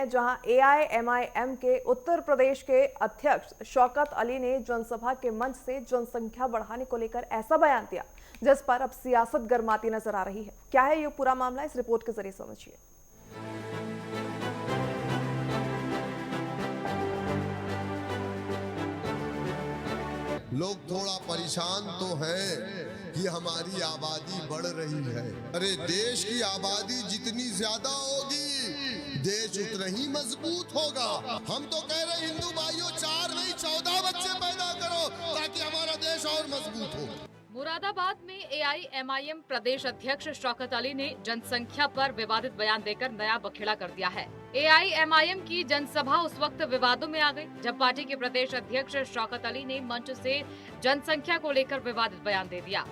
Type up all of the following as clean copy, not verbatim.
जहां एआईएमआईएम के उत्तर प्रदेश के अध्यक्ष शौकत अली ने जनसभा के मंच से जनसंख्या बढ़ाने को लेकर ऐसा बयान दिया जिस पर अब सियासत गर्माती नजर आ रही है। क्या है ये पूरा मामला, इस रिपोर्ट के जरिए समझिए। लोग थोड़ा परेशान तो हैं कि हमारी आबादी बढ़ रही है। अरे देश की आबादी जितनी ज्यादा होगी देश उतना ही मजबूत होगा। हम तो कह रहे हिंदू भाइयों 4 नहीं 14 बच्चे पैदा करो ताकि हमारा देश और मजबूत हो। मुरादाबाद में एआईएमआईएम प्रदेश अध्यक्ष शौकत अली ने जनसंख्या पर विवादित बयान देकर नया बखेड़ा कर दिया है। एआईएमआईएम की जनसभा उस वक्त विवादों में आ गई जब पार्टी के प्रदेश अध्यक्ष शौकत अली ने मंच से जनसंख्या को लेकर विवादित बयान दे दिया।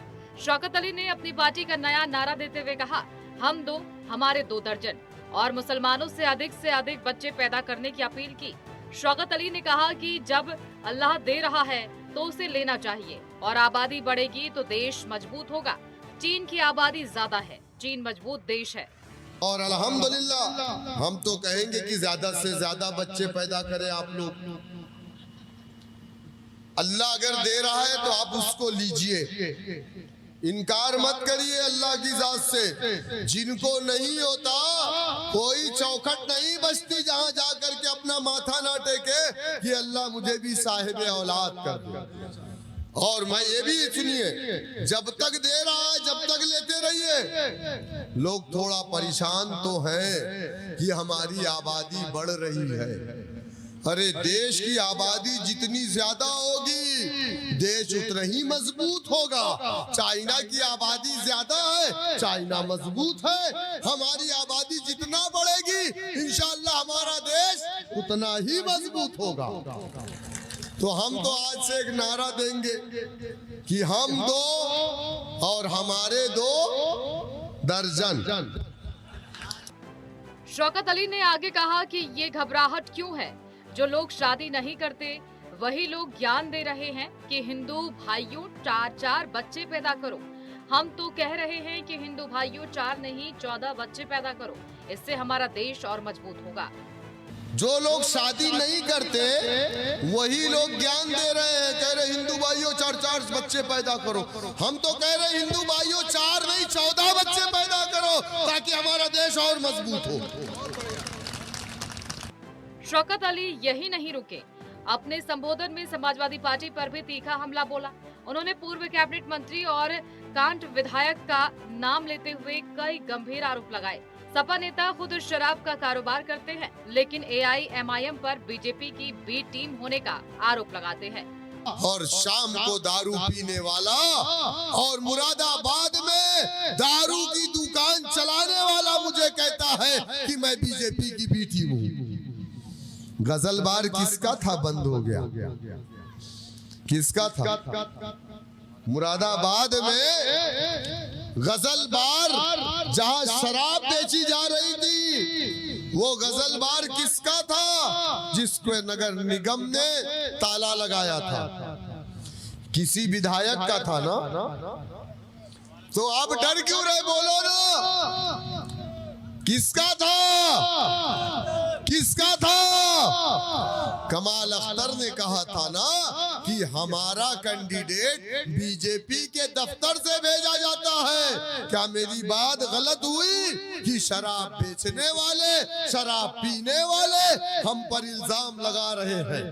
शौकत अली ने अपनी पार्टी का नया नारा देते हुए कहा, हम 2 हमारे 2 दर्जन और मुसलमानों से अधिक बच्चे पैदा करने की अपील की। शौकत अली ने कहा कि जब अल्लाह दे रहा है तो उसे लेना चाहिए और आबादी बढ़ेगी तो देश मजबूत होगा। चीन की आबादी ज्यादा है, चीन मजबूत देश है और अल्हम्दुलिल्लाह हम तो कहेंगे कि ज्यादा से ज्यादा बच्चे पैदा करें आप लोग। अल्लाह अगर दे रहा है तो आप उसको लीजिए, इनकार मत करिए अल्लाह की जात से। जिनको नहीं होता कोई चौखट नहीं बचती जहां जाकर के अपना माथा ना टेके कि अल्लाह मुझे भी साहिब औलाद कर दे। और मैं ये भी सुनिए, जब तक दे रहा है जब तक लेते रहिए। लोग थोड़ा परेशान तो हैं कि हमारी आबादी बढ़ रही है। अरे देश की आबादी जितनी ज्यादा होगी देश उतना ही मजबूत होगा। चाइना की आबादी ज्यादा है, चाइना मजबूत है। हमारी आबादी जितना बढ़ेगी इंशाअल्लाह हमारा देश उतना ही मजबूत होगा। तो हम तो आज से एक नारा देंगे कि हम 2 और हमारे 2 दर्जन। शौकत अली ने आगे कहा कि ये घबराहट क्यों है? जो लोग शादी नहीं करते वही लोग ज्ञान दे रहे हैं कि हिंदू भाइयों 4 बच्चे पैदा करो। हम तो कह रहे हैं कि हिंदू भाइयों 4 नहीं 14 बच्चे पैदा करो, इससे हमारा देश और मजबूत होगा। जो लोग शादी नहीं करते वही लोग ज्ञान दे रहे हैं, कह रहे हिंदू भाइयों 4 बच्चे पैदा करो। हम तो कह रहे हिंदू भाइयों 4 नहीं 14 बच्चे पैदा करो ताकि हमारा देश और मजबूत हो। शौकत अली यही नहीं रुके, अपने संबोधन में समाजवादी पार्टी पर भी तीखा हमला बोला। उन्होंने पूर्व कैबिनेट मंत्री और कांट विधायक का नाम लेते हुए कई गंभीर आरोप लगाए। सपा नेता खुद शराब का कारोबार करते हैं लेकिन एआईएमआईएम पर बीजेपी की बी टीम होने का आरोप लगाते हैं। और शाम को दारू पीने वाला और मुरादाबाद में दारू की दुकान चलाने वाला मुझे कहता है कि मैं बीजेपी की बी टीम हूँ। गजल बार किसका था? बंद हो गया। किसका था? मुरादाबाद में गजल बार जहां शराब बेची जा रही थी वो गजल बार किसका था? जिसको नगर निगम ने ताला लगाया था, किसी विधायक का था ना। तो आप डर क्यों रहे? बोलो ना, किसका था? किसका था? कमाल अख्तर ने कहा था ना कि हमारा कैंडिडेट बीजेपी के दफ्तर से भेजा जाता है। क्या मेरी बात गलत हुई कि शराब बेचने वाले, शराब पीने वाले हम पर इल्जाम लगा रहे हैं?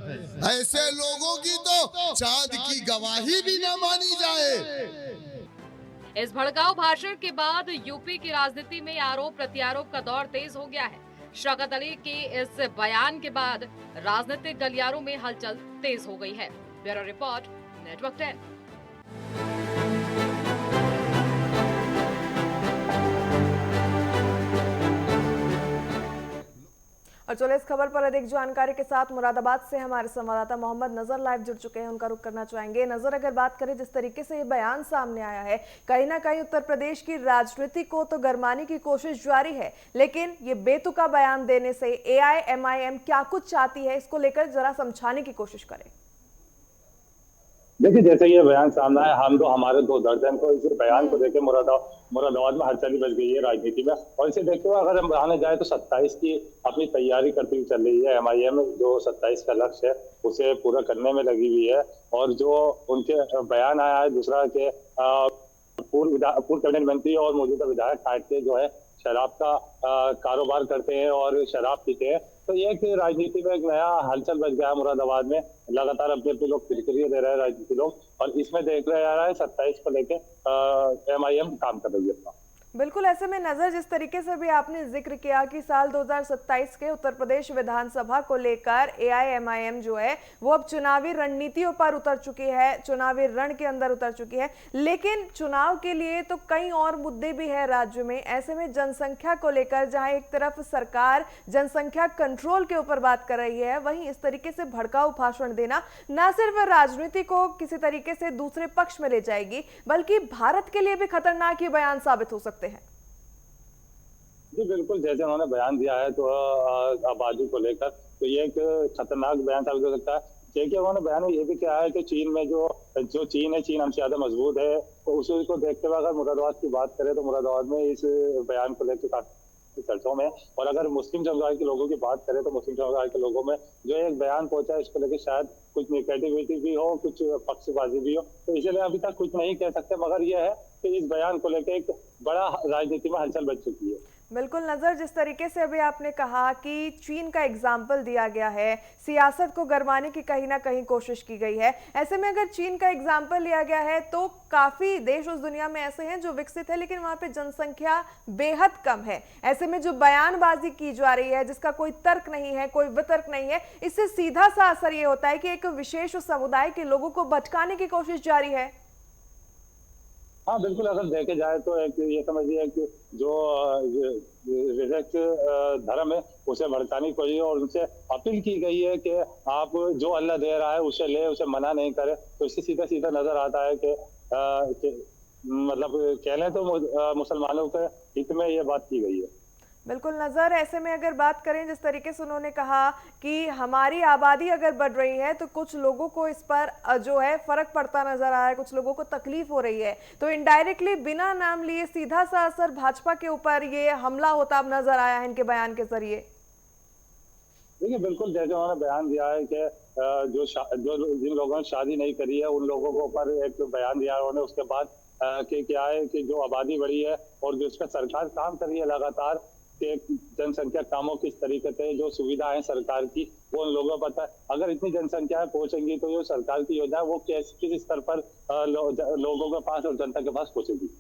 ऐसे लोगों की तो चांद की गवाही भी न मानी जाए। इस भड़काऊ भाषण के बाद यूपी की राजनीति में आरोप प्रत्यारोप का दौर तेज हो गया है। शौकत अली के इस बयान के बाद राजनीतिक गलियारों में हलचल तेज हो गई है। Bureau report, network 10। और चलो इस खबर पर अधिक जानकारी के साथ मुरादाबाद से हमारे संवाददाता मोहम्मद नजर लाइव जुड़ चुके हैं, उनका रुख करना चाहेंगे। नजर, अगर बात करें जिस तरीके से ये बयान सामने आया है, कहीं ना कहीं उत्तर प्रदेश की राजनीति को तो गरमाने की कोशिश जारी है, लेकिन ये बेतुका बयान देने से एआईएमआईएम क्या कुछ चाहती है, इसको लेकर जरा समझाने की कोशिश करें। देखिए, जैसे ये बयान सामने आया, हम तो हमारे 2 दर्जन को इस बयान को लेकर मुरादाबाद में हलचल बच गई है राजनीति में। और इसे देखते हुए अगर हम आने जाए तो 27 की अपनी तैयारी करती हुई चल रही है। MIM जो 27 का लक्ष्य है उसे पूरा करने में लगी हुई है। और जो उनके बयान आया है दूसरा के पूर्व कैबिनेट मंत्री और मौजूदा विधायक काट के जो है शराब का कारोबार करते हैं और शराब पीते हैं, तो ये कि राजनीति में एक नया हलचल बच गया है मुरादाबाद में। लगातार अपने अपने लोग प्रतिक्रिया दे रहे हैं राजनीति लोग, और इसमें देख रहे जा रहा है 27 को लेके MIM काम कर रही है अपना। बिल्कुल, ऐसे में नजर जिस तरीके से भी आपने जिक्र किया कि साल 2027 के उत्तर प्रदेश विधानसभा को लेकर AIMIM जो है वो अब चुनावी रणनीतियों पर उतर चुकी है, चुनावी रण के अंदर उतर चुकी है। लेकिन चुनाव के लिए तो कई और मुद्दे भी है राज्य में। ऐसे में जनसंख्या को लेकर जहां एक तरफ सरकार जनसंख्या कंट्रोल के ऊपर बात कर रही है, वहीं इस तरीके से भड़काऊ भाषण देना न सिर्फ राजनीति को किसी तरीके से दूसरे पक्ष में ले जाएगी, बल्कि भारत के लिए भी खतरनाक ये बयान साबित हो सकते हैं। जी बिल्कुल, जैसे उन्होंने बयान दिया है तो आबादी को लेकर, तो ये एक खतरनाक बयान साबित हो सकता है। देखिए उन्होंने बयान में ये भी कहा है कि चीन में जो चीन है, चीन हमसे ज्यादा मजबूत है। तो उसको देखते हुए अगर मुरादाबाद की बात करें तो मुरादाबाद में इस बयान को लेकर काफी चर्चाओं में। और अगर मुस्लिम समुदाय के लोगों की बात करें तो मुस्लिम समुदाय के लोगों में जो एक बयान पहुंचा है इसको लेकर शायद कुछ निगेटिविटी भी हो, कुछ पक्षपाती भी हो, तो इसलिए अभी तक कुछ नहीं कह सकते। मगर यह है कि इस बयान को लेकर एक बड़ा राजनीति में हलचल बच चुकी है। बिल्कुल, नजर जिस तरीके से अभी आपने कहा कि चीन का एग्जाम्पल दिया गया है, सियासत को गरमाने की कहीं ना कहीं कोशिश की गई है। ऐसे में अगर चीन का एग्जाम्पल लिया गया है तो काफी देश उस दुनिया में ऐसे हैं जो विकसित है लेकिन वहां पे जनसंख्या बेहद कम है। ऐसे में जो बयानबाजी की जा रही है जिसका कोई तर्क नहीं है, कोई वितर्क नहीं है, इससे सीधा सा असर ये होता है कि एक विशेष समुदाय के लोगों को भटकाने की कोशिश जारी है। हाँ बिल्कुल, अगर देखे जाए तो एक ये समझिए कि जो विवेक धर्म है उसे भड़काने की कोशिश और उनसे अपील की गई है कि आप जो अल्लाह दे रहा है उसे ले, उसे मना नहीं करे। तो इससे सीधा सीधा नजर आता है कि मतलब कह लें तो मुसलमानों के हित में ये बात की गई है। बिल्कुल नजर, ऐसे में अगर बात करें जिस तरीके से उन्होंने कहा कि हमारी आबादी अगर बढ़ रही है तो कुछ लोगों को इस पर जो है फर्क पड़ता नजर आ रहा है, कुछ लोगों को तकलीफ हो रही है, तो इनडायरेक्टली बिना नाम लिए सीधा सा असर भाजपा के ऊपर ये हमला होता अब नजर आया है इनके बयान के जरिए। देखिए बिल्कुल, जैसे उन्होंने बयान दिया है कि जो जिन लोगों ने शादी नहीं करी है उन लोगों को ऊपर एक बयान दिया है उन्होंने। उसके बाद कि क्या है कि जो आबादी बढ़ी है और जो इस पर सरकार काम कर रही है लगातार कि जनसंख्या कामों किस तरीके से जो सुविधाएं सरकार की वो उन लोगों को पता है। अगर इतनी जनसंख्या पहुंचेंगी तो जो सरकार की योजना है वो किस स्तर पर लोगों के पास और जनता के पास पहुंचेगी।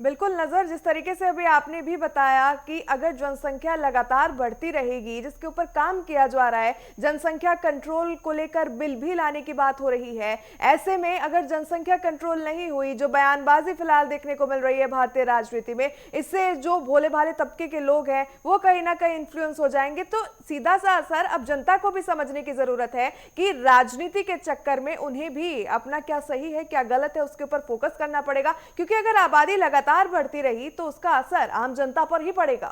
बिल्कुल नजर, जिस तरीके से अभी आपने भी बताया कि अगर जनसंख्या लगातार बढ़ती रहेगी जिसके ऊपर काम किया जा रहा है, जनसंख्या कंट्रोल को लेकर बिल भी लाने की बात हो रही है। ऐसे में अगर जनसंख्या कंट्रोल नहीं हुई, जो बयानबाजी फिलहाल देखने को मिल रही है भारतीय राजनीति में, इससे जो भोले भाले तबके के लोग हैं वो कहीं ना कहीं इन्फ्लुएंस हो जाएंगे। तो सीधा सा असर अब जनता को भी समझने की जरूरत है कि राजनीति के चक्कर में उन्हें भी अपना क्या सही है क्या गलत है उसके ऊपर फोकस करना पड़ेगा, क्योंकि अगर आबादी लगातार बढ़ती रही तो उसका असर आम जनता पर ही पड़ेगा।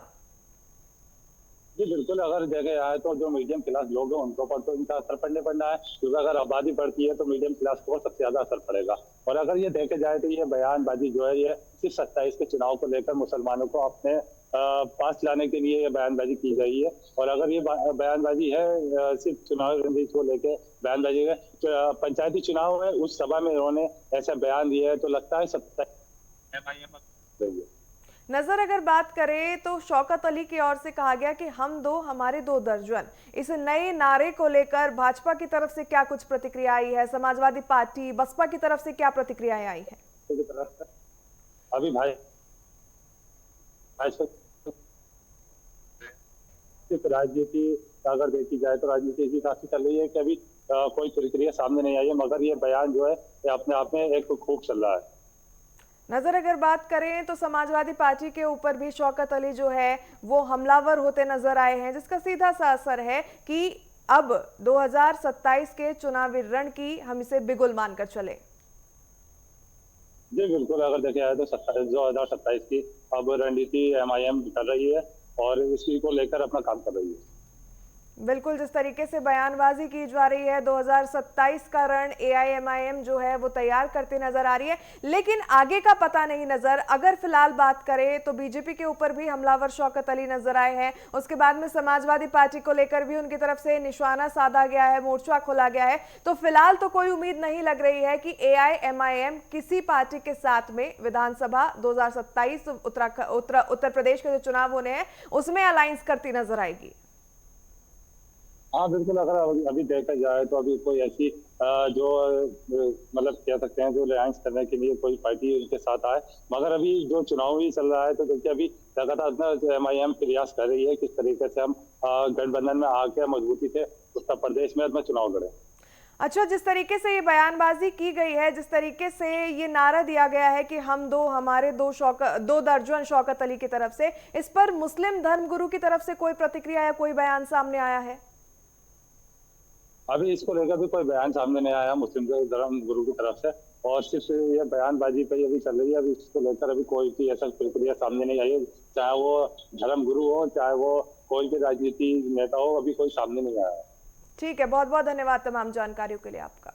जी बिल्कुल, अगर देखे जाए तो जो मीडियम क्लास लोग हैं उनको पर तो इनका असर पड़ना है, क्योंकि अगर आबादी बढ़ती है तो मीडियम क्लास को सबसे ज्यादा असर पड़ेगा। और अगर ये देखे जाए तो ये बयानबाजी जो है ये सिर्फ 27 के चुनाव को लेकर मुसलमानों को अपने पास लाने के लिए ये बयानबाजी की गई है। और अगर ये बयानबाजी है सिर्फ चुनावी रणनीति को लेकर बयानबाजी है, पंचायती चुनाव है उस सभा में इन्होंने ऐसा बयान दिया है, तो लगता है 27 नजर अगर बात करें तो शौकत अली की ओर से कहा गया कि हम दो हमारे दो दर्जन, इस नए नारे को लेकर भाजपा की तरफ से क्या कुछ प्रतिक्रिया आई है, समाजवादी पार्टी बसपा की तरफ से क्या प्रतिक्रियाएं आई है? अभी भाई राजनीति अगर देखी जाए तो राजनीति इसी काफी चल रही है कि अभी कोई प्रतिक्रिया सामने नहीं आई है, मगर ये बयान जो है ये अपने आप में एक खूब चल रहा है। नजर अगर बात करें तो समाजवादी पार्टी के ऊपर भी शौकत अली जो है वो हमलावर होते नजर आए हैं, जिसका सीधा सा असर है कि अब 2027 के चुनावी रण की हम इसे बिगुल मानकर चले। जी बिल्कुल, अगर देखा जाए तो 2027 की अब रणनीति MIM कर रही है और इसी को लेकर अपना काम कर रही है। बिल्कुल, जिस तरीके से बयानबाजी की जा रही है, 2027 का रण एआईएमआईएम जो है वो तैयार करती नजर आ रही है, लेकिन आगे का पता नहीं नजर। अगर फिलहाल बात करें तो बीजेपी के ऊपर भी हमलावर शौकत अली नजर आए हैं, उसके बाद में समाजवादी पार्टी को लेकर भी उनकी तरफ से निशाना साधा गया है, मोर्चा खोला गया है। तो फिलहाल तो कोई उम्मीद नहीं लग रही है कि एआईएमआईएम किसी पार्टी के साथ में विधानसभा 2027 उत्तर प्रदेश के जो चुनाव होने हैं उसमें अलायंस करती नजर आएगी। हाँ बिल्कुल, अगर अभी देखा जाए तो अभी कोई ऐसी जो मतलब कह सकते हैं जो अलायंस करने के लिए कोई पार्टी उनके साथ आए, मगर अभी जो चुनाव ही चल रहा है तो देखिए अभी लगातार एमआईएम प्रयास कर रही है किस तरीके से हम गठबंधन में आके मजबूती से उत्तर प्रदेश में अपना चुनाव लड़े। अच्छा, जिस तरीके से ये बयानबाजी की गई है, जिस तरीके से ये नारा दिया गया है कि हम दो, हमारे दो दर्जन शौकत अली की तरफ से, इस पर मुस्लिम धर्मगुरु की तरफ से कोई प्रतिक्रिया या कोई बयान सामने आया है? अभी इसको लेकर भी कोई बयान सामने नहीं आया मुस्लिम धर्म गुरु की तरफ से, और सिर्फ ये बयानबाजी पे अभी चल रही है। अभी इसको लेकर अभी कोई भी ऐसा प्रक्रिया सामने नहीं आई है, चाहे वो धर्म गुरु हो चाहे वो कोई भी राजनीति नेता हो, अभी कोई सामने नहीं आया है। ठीक है, बहुत बहुत धन्यवाद तमाम जानकारियों के लिए आपका।